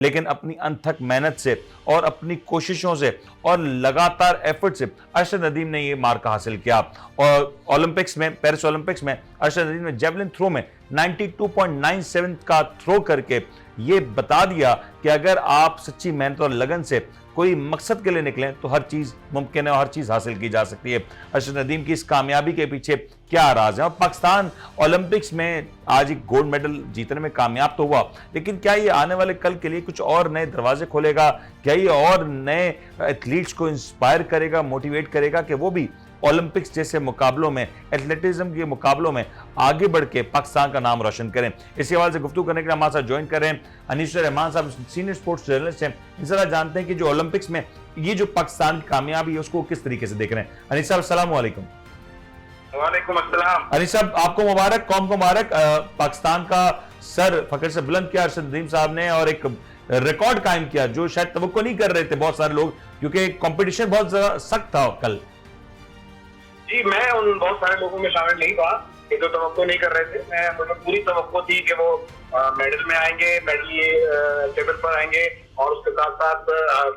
लेकिन अपनी अनथक मेहनत से और अपनी कोशिशों से और लगातार एफर्ट से अरशद नदीम ने ये मार्क हासिल किया। और ओलंपिक्स में, पेरिस ओलंपिक्स में अरशद नदीम ने जेवलिन थ्रो में 92.97 का थ्रो करके ये बता दिया कि अगर आप सच्ची मेहनत और लगन से कोई मकसद के लिए निकलें तो हर चीज मुमकिन है और हर चीज हासिल की जा सकती है। अरशद नदीम की इस कामयाबी के पीछे क्या राज है? और पाकिस्तान ओलंपिक्स में आज एक गोल्ड मेडल जीतने में कामयाब तो हुआ, लेकिन क्या ये आने वाले कल के लिए कुछ और नए दरवाजे खोलेगा? क्या ये और नए एथलीट्स को इंस्पायर करेगा, मोटिवेट करेगा कि वो भी ओलंपिक्स जैसे मुकाबलों में, एथलेटिज्म के मुकाबलों में आगे बढ़ के पाकिस्तान का नाम रोशन करें? इसी हवाले से गुफ्तगू करने के लिए हमारे साथ ज्वाइन कर रहे हैं अनीसुर रहमान साहब, सीनियर स्पोर्ट्स जर्नलिस्ट हैं। इनसे जानते हैं कि जो ओलंपिक्स में ये जो पाकिस्तान की कामयाबी है उसको किस तरीके से देख रहे हैं। अनीस साहब अस्सलाम वालेकुम। वालेकुम अस्सलाम। अनीस साहब आपको मुबारक, कौम को मुबारक। पाकिस्तान का सर फखर से बुलंद किया अरशद नदीम साहब ने और एक रिकॉर्ड कायम किया जो शायद तवक्को नहीं कर रहे थे बहुत सारे लोग, क्योंकि कंपटीशन बहुत ज्यादा सख्त था कल। जी, मैं उन बहुत सारे लोगों में शामिल नहीं था कि जो तवक्को नहीं कर रहे थे। मुझे पूरी तवक्को थी कि वो मेडल में आएंगे, मेडल ये टेबल पर आएंगे और उसके साथ साथ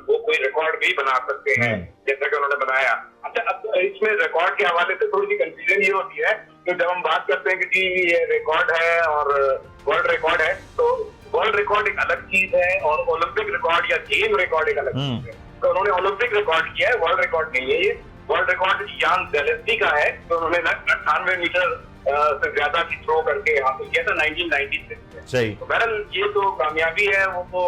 वो कोई रिकॉर्ड भी बना सकते हैं जैसा कि उन्होंने बनाया। अच्छा, अब इसमें रिकॉर्ड के हवाले से थोड़ी सी कंफ्यूजन ये होती है कि जब हम बात करते हैं कि जी ये रिकॉर्ड है और वर्ल्ड रिकॉर्ड है, तो वर्ल्ड रिकॉर्ड एक अलग चीज है और ओलंपिक रिकॉर्ड या गेम रिकॉर्ड एक अलग चीज है। तो उन्होंने ओलंपिक रिकॉर्ड किया है, वर्ल्ड रिकॉर्ड नहीं है। ये वर्ल्ड रिकॉर्ड यान जेलेस्की का है, तो उन्होंने 98 मीटर से ज्यादा की थ्रो करके हासिल किया था 1996 में। सही। तो बहरहाल ये तो कामयाबी है, वो तो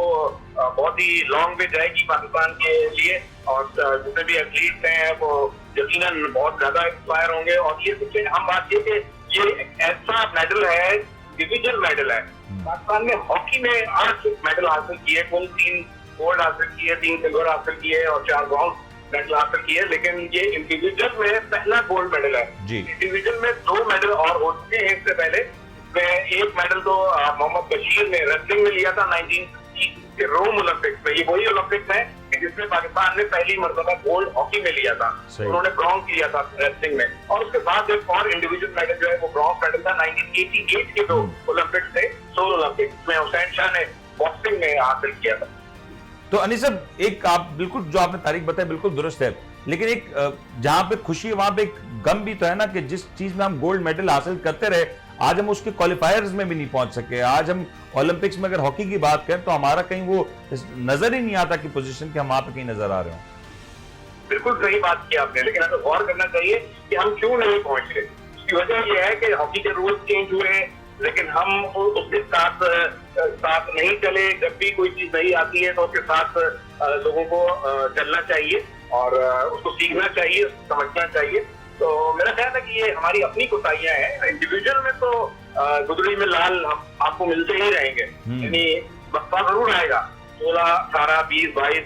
बहुत ही लॉन्ग वे जाएगी पाकिस्तान के लिए और जितने भी एथलीट्स हैं वो यकीनन बहुत ज्यादा इंस्पायर होंगे। और ये सबसे अहम बात ये कि ये एक ऐसा मेडल है, डिविजन मेडल है। पाकिस्तान ने हॉकी में 8 मेडल हासिल किए, कुल 3 गोल्ड हासिल किए, 3 सिल्वर हासिल किए और 4 ब्रॉन्ज मेडल हासिल किए, लेकिन ये इंडिविजुअल में पहला गोल्ड मेडल है। इंडिविजुअल में 2 मेडल और हो चुके हैं इससे पहले। एक मेडल तो मोहम्मद बशीर ने रेसलिंग में लिया था 1960 के रोम ओलंपिक्स में। ये वही ओलंपिक्स है जिसमें पाकिस्तान ने पहली मर्तबा गोल्ड हॉकी में लिया था, उन्होंने ब्रॉन्ज लिया था रेसलिंग में। और उसके बाद एक और इंडिविजुअल मेडल जो है वो ब्रॉन्ज मेडल था 1988 के जो ओलंपिक्स थे, सोल ओलंपिक्स में हुसैन शाह ने बॉक्सिंग में हासिल किया था। तो अनीस साहब, एक आप बिल्कुल जो आपने तारीख बताई बिल्कुल दुरुस्त है, लेकिन एक जहां पे खुशी है वहां पे एक गम भी तो है ना कि जिस चीज में हम गोल्ड मेडल हासिल करते रहे आज हम उसके क्वालिफायर्स में भी नहीं पहुंच सके। आज हम ओलंपिक्स में अगर हॉकी की बात करें तो हमारा कहीं वो नजर ही नहीं आता कि पोजीशन के हम वहां पे कहीं नजर आ रहे हो। बिल्कुल सही बात की आपने, लेकिन हमें गौर करना चाहिए कि हम क्यों नहीं पहुंच रहे। उसकी वजह यह है कि हॉकी के रूल्स चेंज हुए, लेकिन हम उसके साथ नहीं चले। जब भी कोई चीज नहीं आती है तो उसके साथ लोगों को चलना चाहिए और उसको सीखना चाहिए, समझना चाहिए। तो मेरा ख्याल है कि ये हमारी अपनी कोताहियां हैं। इंडिविजुअल में तो गुदड़ी में लाल आपको मिलते ही रहेंगे, यानी वक्फा जरूर आएगा, 16, 18, 20, 22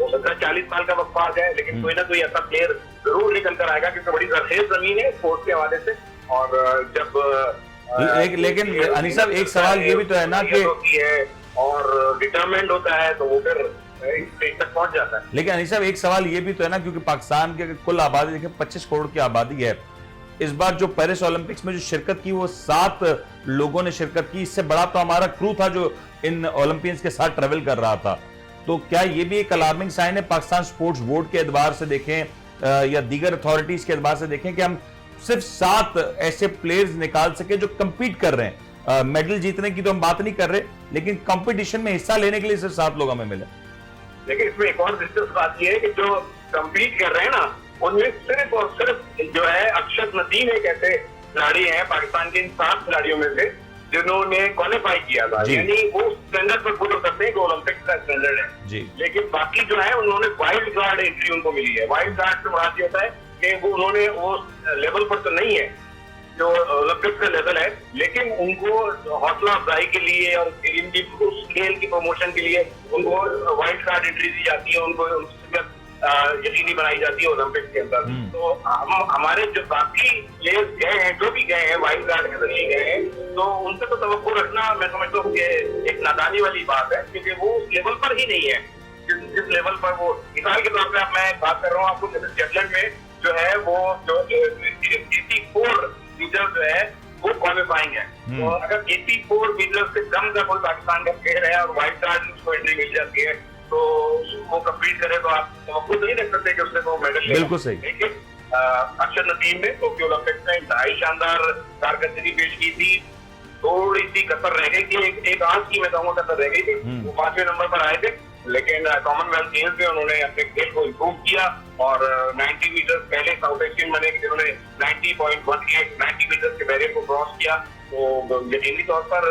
हो सकता है 40 साल का वक्फा आ जाए, लेकिन कोई ना कोई ऐसा प्लेयर जरूर निकल कर आएगा क्योंकि बड़ी जरखेज जमीन है स्पोर्ट्स के हवाले से। और जब लेकिन अनीस साहब एक सवाल ये भी तो है ना कि और डिटरमेंट होता है तो वो फिर तक पहुंच जाता है। लेकिन अनीस साहब एक सवाल ये भी तो है ना, क्योंकि पाकिस्तान की कुल आबादी देखिए 25 करोड़ की आबादी है। इस बार जो पेरिस ओलंपिक्स में जो शिरकत की वो 7 लोगों ने शिरकत की, इससे बड़ा तो हमारा क्रू था जो इन ओलंपियंस के साथ ट्रेवल कर रहा था। तो क्या ये भी एक अलार्मिंग साइन है पाकिस्तान स्पोर्ट्स बोर्ड के एतबार से देखें या दीगर अथॉरिटीज के एतबार से देखें कि हम सिर्फ 7 ऐसे प्लेयर्स निकाल सके जो कंपीट कर रहे हैं? मेडल जीतने की तो हम बात नहीं कर रहे, लेकिन कंपटीशन में हिस्सा लेने के लिए सिर्फ 7 लोग हमें मिले। लेकिन इसमें एक और दिलचस्प बात यह है कि जो कंपीट कर रहे हैं ना, उनमें सिर्फ और सिर्फ जो है अरशद नदीम एक ऐसे खिलाड़ी हैं पाकिस्तान के इन 7 खिलाड़ियों में से जिन्होंने क्वालिफाई किया था, यानी वो स्टैंडर्ड पर पूरे करते हैं जो ओलंपिक्स का स्टैंडर्ड है। लेकिन बाकी जो है उन्होंने वाइल्ड कार्ड एंट्री उनको मिली है। वाइल्ड कार्ड से मुराद ये होता है कि वो उन्होंने वो लेवल पर तो नहीं है जो ओलंपिक्स का लेवल है, लेकिन उनको हौसला अफजाई के लिए और इनकी उस खेल की प्रमोशन के लिए उनको वाइल्ड कार्ड एंट्री दी जाती है, उनको यकीनी बनाई जाती है ओलंपिक्स के अंदर। तो हमारे जो बाकी प्लेयर्स गए हैं, जो भी गए हैं वाइल्ड कार्ड के जरिए गए हैं, तो उनसे तो तवक्को रखना मैं समझता हूँ कि एक नादानी वाली बात है, क्योंकि वो उस लेवल पर ही नहीं है जिस लेवल पर वो। मिसाल के तौर पर मैं बात कर रहा हूँ आपको, जेवलिन में जो है वो जो 84 मीटर जो है वो क्वालिफाइंग है। तो अगर 84 मीटर से कम का कोई पाकिस्तान का प्लेयर है और वाइट कार्ड उसको एंट्री मिल जाती है तो वो कम्पीट करे तो आप खुद नहीं देख सकते कि उसने वो मेडल लिया। बिल्कुल सही। लेकिन अक्षर नदीम ने टोक्यो ओलंपिक्स में इंतहाई शानदार कारकर्दगी पेश की थी। थोड़ी सी कसर रह गई थी, एक आंख की मैं कहूँगा कसर रह गई थी। वो 5वें नंबर पर आए थे, लेकिन कॉमनवेल्थ गेम्स में उन्होंने अपने खेल को इम्प्रूव किया और 90 मीटर पहले साउथ एशियन बने जिन्होंने 90 मीटर के बैरियर को क्रॉस किया। तो यकीनी तौर पर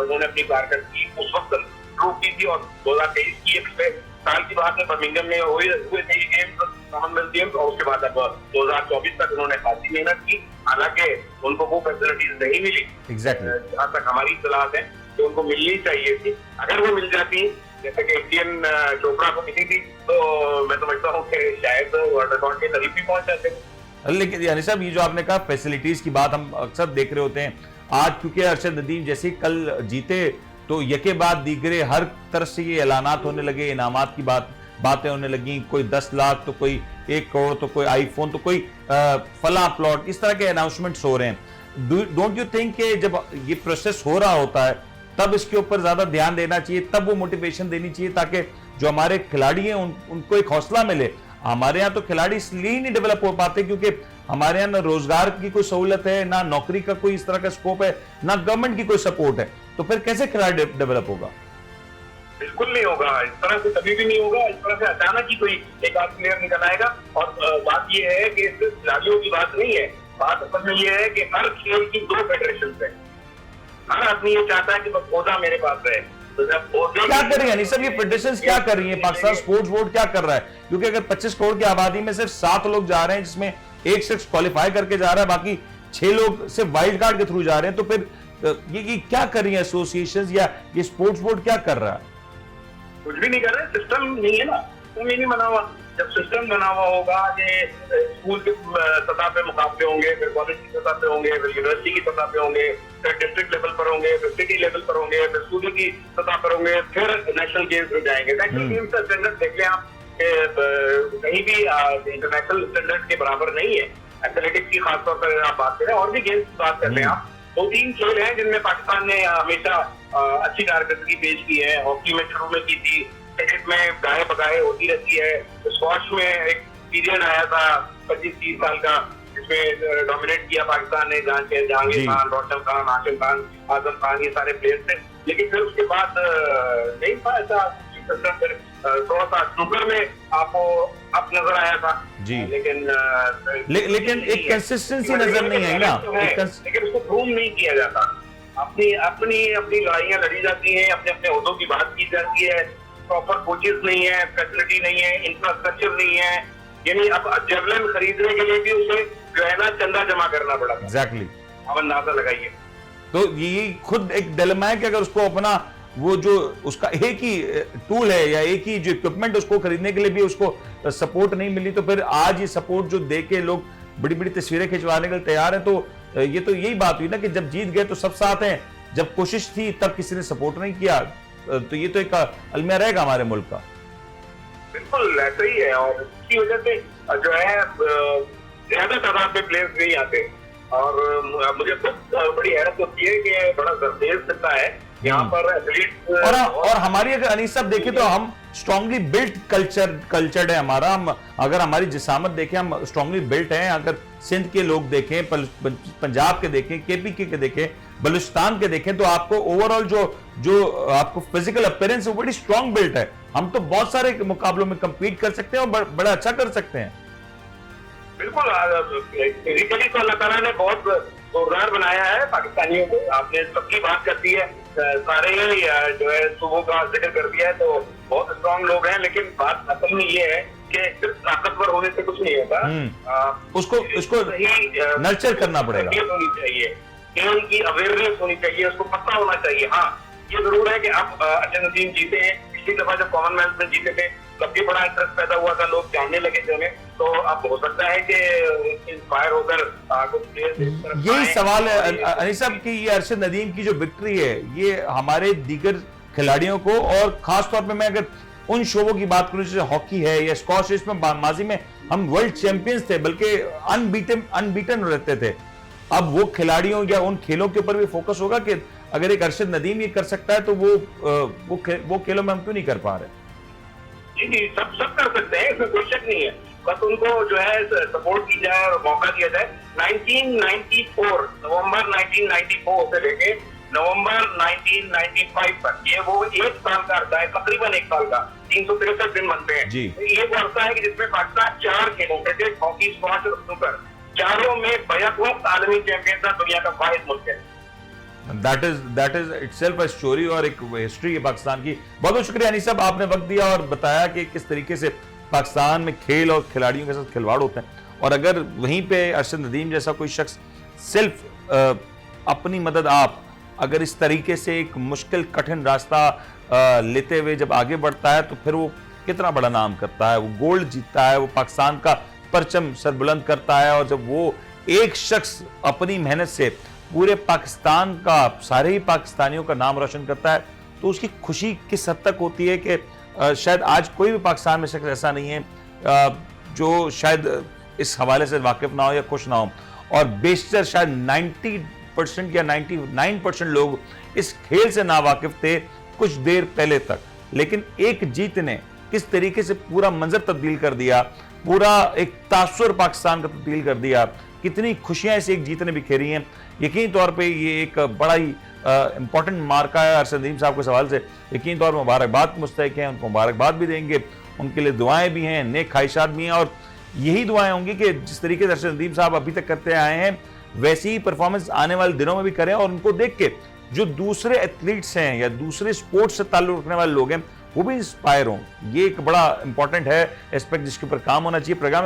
उन्होंने अपनी कारकर्दगी उस वक्त इम्प्रूव की थी और 2023 की पिछले साल की बात है बर्मिंघम में हुए थे ये गेम्स, कॉमनवेल्थ गेम्स, और उसके बाद अब 2024 तक उन्होंने खासी मेहनत की। हालांकि उनको वो फैसिलिटीज नहीं मिली जहाँ तक हमारी इत्तलात है तो उनको मिलनी चाहिए थी। अगर वो मिल जाती जैसे कि एशियन चोपड़ा को मिली थी तो मैं समझता हूँ कि शायद वर्ल्ड रिकॉर्ड के करीब भी पहुंच जाते। लेकिन यानी साहब ये जो आपने कहा फैसिलिटीज की बात हम अक्सर देख रहे होते हैं, आज क्योंकि अरशद नदीम जैसे कल जीते तो यके बाद दीगरे हर तरह से ये ऐलानात होने लगे, इनामात की बातें होने लगी, कोई 10 लाख तो कोई 1 करोड़ तो कोई आईफोन तो कोई फला प्लॉट, इस तरह के अनाउंसमेंट्स हो रहे हैं। डोंट यू थिंक कि जब ये प्रोसेस हो रहा होता है तब इसके ऊपर ज्यादा ध्यान देना चाहिए, तब वो मोटिवेशन देनी चाहिए ताकि जो हमारे खिलाड़ी हैं उनको एक हौसला मिले। हमारे यहाँ तो खिलाड़ी इसलिए ही नहीं डेवलप हो पाते क्योंकि हमारे यहाँ ना रोजगार की कोई सहूलत है, ना नौकरी का कोई इस तरह का स्कोप है, ना गवर्नमेंट की कोई सपोर्ट है, तो फिर कैसे खिलाड़ी डेवलप होगा? बिल्कुल नहीं होगा, इस तरह से कभी भी नहीं होगा। इस तरह से अचानक ही कोई एक आध प्लेयर निकल आएगा। और बात यह है कि सिर्फ खिलाड़ियों की बात नहीं है, बात असल में यह है कि हर खेल की 2 फेडरेशन है। हर आदमी ये चाहता है कि बस ओदा मेरे पास रहे। तो जब क्या कर रही है नहीं सर ये फेडरेशंस क्या कर रही है, पाकिस्तान स्पोर्ट्स बोर्ड क्या कर रहा है? क्योंकि अगर 25 करोड़ की आबादी में सिर्फ 7 लोग जा रहे हैं जिसमें एक शख्स क्वालिफाई करके जा रहा है, बाकी 6 लोग सिर्फ वाइल्ड कार्ड के थ्रू जा रहे हैं, तो फिर ये क्या कर रही है एसोसिएशंस या ये स्पोर्ट्स बोर्ड क्या कर रहा है? कुछ भी नहीं कर रहे, सिस्टम नहीं है ना, सिस्टम ही नहीं बना हुआ। जब सिस्टम बना हुआ होगा कि स्कूल के सतह पे मुकाबले होंगे, फिर कॉलेज की सतह पे होंगे, फिर यूनिवर्सिटी की सतह पे होंगे, फिर डिस्ट्रिक्ट लेवल पर होंगे, फिर सिटी लेवल पर होंगे, फिर सूबे की सतह पर होंगे, फिर नेशनल गेम्स में जाएंगे। नेशनल गेम्स का स्टैंडर्ड देख लें आप, कहीं भी इंटरनेशनल स्टैंडर्ड के बराबर नहीं है। एथलेटिक्स की खासतौर पर आप बात करें, और भी गेम्स की बात करते हैं आप, 2-3 खेल हैं जिनमें पाकिस्तान ने हमेशा अच्छी कारकर्दगी पेश की है। हॉकी में शुरू में की थी, क्रिकेट में गाहे बगाहे होती रहती है, स्क्वाश में एक पीरियड आया था 25-30 साल का जिसमें डोमिनेट किया पाकिस्तान ने, जहांगीर खान, रोशन खान, हाशिम खान, आजम खान, ये सारे प्लेयर्स थे। लेकिन फिर उसके बाद नहीं था ऐसा, फिर थोड़ा सा स्नूकर में आपको अप नजर आया था जी, लेकिन एक कंसिस्टेंसी नजर नहीं आई ना, लेकिन उसको प्रूव नहीं किया जाता। अपनी लड़ाइयां लड़ी जाती हैं, अपने अपने ओहदों की बात की जाती है, प्रॉपर कोचेस नहीं है, फैसिलिटी नहीं है, इंफ्रास्ट्रक्चर नहीं है। यानी अब जेवलिन खरीदने के लिए भी उसे जो है ना चंदा जमा करना पड़ा। एग्जैक्टली, अब अंदाजा लगाइए। तो ये खुद एक डिलेमा है कि अगर उसको अपना वो जो उसका एक ही टूल है या एक ही जो इक्विपमेंट उसको खरीदने के लिए भी उसको सपोर्ट नहीं मिली, तो फिर आज ये सपोर्ट जो दे के लोग बड़ी बड़ी तस्वीरें खिंचवाने के लिए तैयार है, तो ये तो यही बात हुई ना कि जब जीत गए तो सब साथ हैं, जब कोशिश थी तब किसी ने सपोर्ट नहीं किया, तो ये तो एक अलमिया रहेगा हमारे मुल्क का। बिल्कुल ऐसा ही है, और इसकी वजह से जो है ज्यादा तादाद में प्लेयर्स नहीं आते। और मुझे खुद बड़ी हैरत होती है कि बड़ा जरदेज दिखता है यहाँ पर एथलीट। और हमारी अगर अनीस साहब देखें तो हम स्ट्रांगली बिल्ट कल्चर्ड है हमारा। हम अगर हमारी जिसामत देखें, हम स्ट्रांगली बिल्ट हैं। अगर सिंध के लोग देखें, पंजाब के देखें, केपीके के देखें, बलूचिस्तान के देखें, तो आपको ओवरऑल जो आपको फिजिकल अपीयरेंस है वो बड़ी स्ट्रांग बिल्ट है। हम तो बहुत सारे मुकाबलों में compete कर सकते हैं और बड़ा अच्छा कर सकते हैं। बिल्कुल, फिजिकली तो अल्लाह ताला ने बहुत जोरदार बनाया है पाकिस्तानियों को। आपने सबकी बात कर दी है, सारे जो है सुबह का जिक्र कर दिया है, तो बहुत स्ट्रांग लोग हैं। लेकिन बात असल में ये है कि सिर्फ ताकतवर होने से कुछ नहीं होता, उसको नर्चर करना पड़ेगा। होनी चाहिए, खेल की अवेयरनेस होनी चाहिए, उसको पता होना चाहिए। हाँ, ये जरूर है कि आप अरशद नदीम जीते हैं, पिछली दफा जब कॉमनवेल्थ में जीते थे तब भी बड़ा इंटरेस्ट पैदा हुआ था, लोग जानने लगे थे उन्हें। तो अब हो सकता है कि इंस्पायर होकर कुछ यही सवाल है अनीस साहब की, ये अरशद नदीम की जो विक्ट्री है ये हमारे दीगर खिलाड़ियों को, और खास तौर पे मैं अगर उन शोबों की बात करूं जैसे हॉकी है या स्क्वॉश, इसमें माजी में हम वर्ल्ड चैंपियंस थे, बल्कि अनबीटन रहते थे, अब वो खिलाड़ियों या उन खेलों के ऊपर भी फोकस होगा कि अगर एक अरशद नदीम ये कर सकता है तो वो खेलों में हम क्यों नहीं कर पा रहे? जी जी, सब कर सकते हैं, इसमें कोई शक नहीं है, बस उनको जो है सपोर्ट की जाए और मौका दिया जाए। 1994 नवंबर 1994 से लेके नवंबर 1995 तक ये वो एक साल का अरसा है, तकरीबन एक साल का, 363 दिन बनते हैं जी। ये वो अरसा है कि जिसमें पाकिस्तान 4 खेलों क्रिकेट, हॉकी, स्क्वॉश और स्नूकर चारों में बैक वक्त आलमी चैंपियन था, दुनिया का वाहिद मुल्क है। That is itself a story और एक हिस्ट्री है पाकिस्तान की। बहुत बहुत शुक्रिया अनीस साहब, आपने वक्त दिया और बताया कि किस तरीके से पाकिस्तान में खेल और खिलाड़ियों के साथ खिलवाड़ होते हैं, और अगर वहीं पे अरशद नदीम जैसा कोई शख्स सिर्फ अपनी मदद आप अगर इस तरीके से एक मुश्किल कठिन रास्ता लेते हुए जब आगे बढ़ता है तो फिर वो कितना बड़ा नाम करता है, वो गोल्ड जीतता है, वो पाकिस्तान का परचम सरबुलंद करता है। और जब वो एक शख्स अपनी मेहनत से पूरे पाकिस्तान का, सारे ही पाकिस्तानियों का नाम रोशन करता है, तो उसकी खुशी किस हद तक होती है कि शायद आज कोई भी पाकिस्तान में शख्स ऐसा नहीं है जो शायद इस हवाले से वाकिफ ना हो या खुश ना हो। और बेशतर शायद 90% या 99% लोग इस खेल से ना वाकिफ थे कुछ देर पहले तक, लेकिन एक जीत ने किस तरीके से पूरा मंजर तब्दील कर दिया, पूरा एक तासुर पाकिस्तान का तब्दील कर दिया, कितनी खुशियां इस एक जीत ने बिखेरी हैं। यकीनी तौर पे ये एक बड़ा ही इंपॉर्टेंट मार्का है। अरशद नदीम साहब के सवाल से यकीनी तौर पर मुबारकबाद के मुस्तहिक हैं, उनको मुबारकबाद भी देंगे, उनके लिए दुआएं भी हैं, नेक ख्वाहिशात भी हैं, और यही दुआएं होंगी कि जिस तरीके से अरशद नदीम साहब अभी तक करते आए हैं वैसी ही परफॉर्मेंस आने वाले दिनों में भी करें, और उनको देख के जो दूसरे एथलीट्स हैं या दूसरे स्पोर्ट्स से ताल्लुक रखने वाले लोग हैं वो भी इंस्पायर हों। ये एक बड़ा इंपॉर्टेंट है एस्पेक्ट जिसके ऊपर काम होना चाहिए। प्रोग्राम